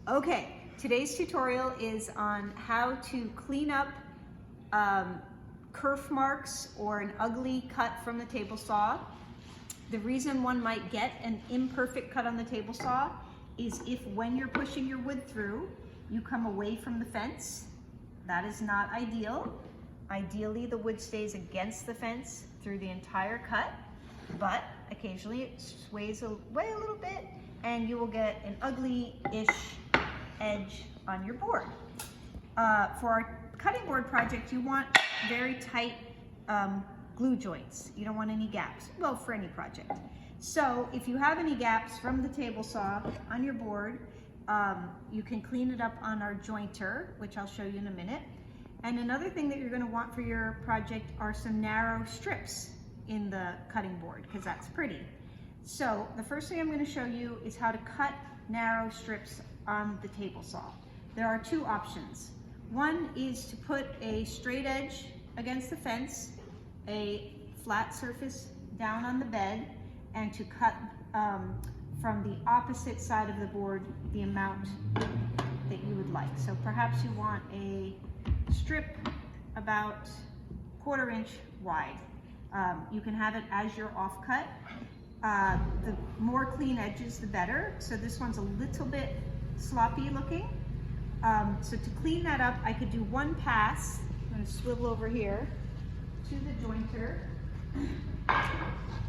Okay, today's tutorial is on how to clean up kerf marks or an ugly cut from the table saw. The reason one might get an imperfect cut on the table saw is if when you're pushing your wood through, you come away from the fence. That is not ideal. Ideally, the wood stays against the fence through the entire cut, but occasionally it sways away a little bit and you will get an ugly-ish edge on your board. For our cutting board project, you want very tight glue joints. You don't want any gaps, well, for any project. So if you have any gaps from the table saw on your board, you can clean it up on our jointer, which I'll show you in a minute. And another thing that you're going to want for your project are some narrow strips in the cutting board, because that's pretty. So the first thing I'm going to show you is how to cut narrow strips on the table saw. There are two options. One is to put a straight edge against the fence, a flat surface down on the bed, and to cut from the opposite side of the board the amount that you would like. So perhaps you want a strip about 1/4 inch wide. You can have it as your offcut. The more clean edges, the better. So this one's a little bit sloppy looking. So to clean that up, I could do one pass. I'm going to swivel over here to the jointer,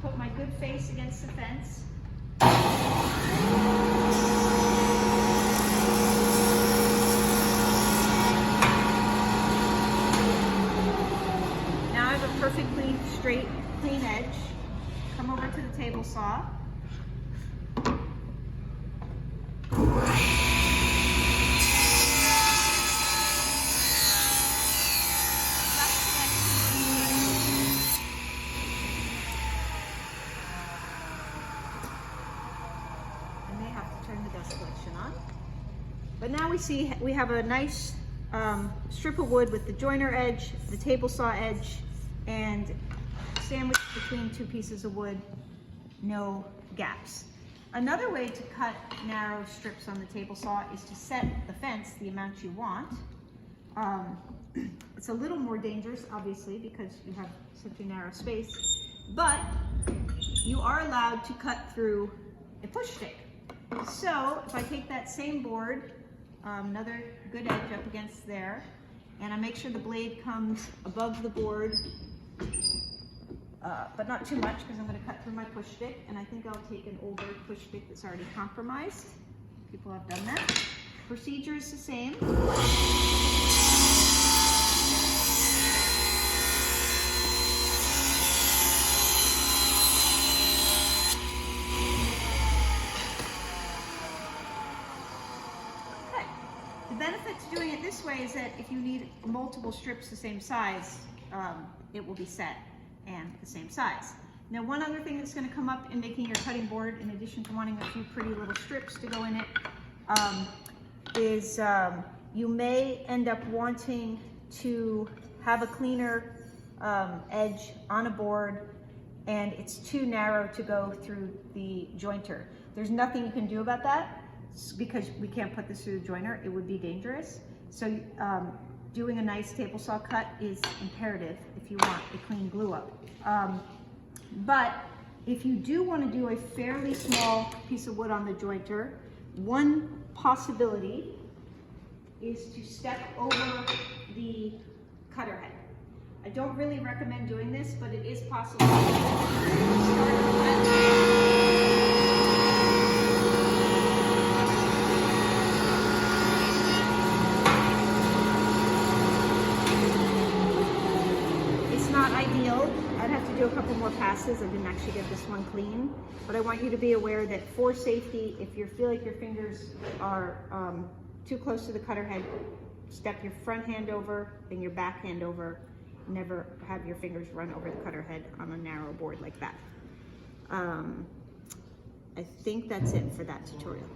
put my good face against the fence. Now I have a perfectly straight, clean edge. Come over to the table saw. Turn the dust collection on. But now we have a nice strip of wood with the joiner edge, the table saw edge, and sandwiched between two pieces of wood, no gaps. Another way to cut narrow strips on the table saw is to set the fence the amount you want. It's a little more dangerous, obviously, because you have such a narrow space, but you are allowed to cut through a push stick. So if I take that same board, another good edge up against there, and I make sure the blade comes above the board, but not too much because I'm going to cut through my push stick, and I think I'll take an older push stick that's already compromised. People have done that. Procedure is the same. The benefit to doing it this way is that if you need multiple strips the same size, it will be set and the same size. Now, one other thing that's going to come up in making your cutting board, in addition to wanting a few pretty little strips to go in it, is you may end up wanting to have a cleaner edge on a board and it's too narrow to go through the jointer. There's nothing you can do about that, because we can't put this through the joiner. It would be dangerous. So doing a nice table saw cut is imperative if you want a clean glue up. But if you do want to do a fairly small piece of wood on the jointer, one possibility is to step over the cutter head. I don't really recommend doing this, but it is possible. Ideal. I'd have to do a couple more passes. I didn't actually get this one clean, but I want you to be aware that for safety, if you feel like your fingers are too close to the cutter head, step your front hand over, then your back hand over. Never have your fingers run over the cutter head on a narrow board like that. I think that's it for that tutorial.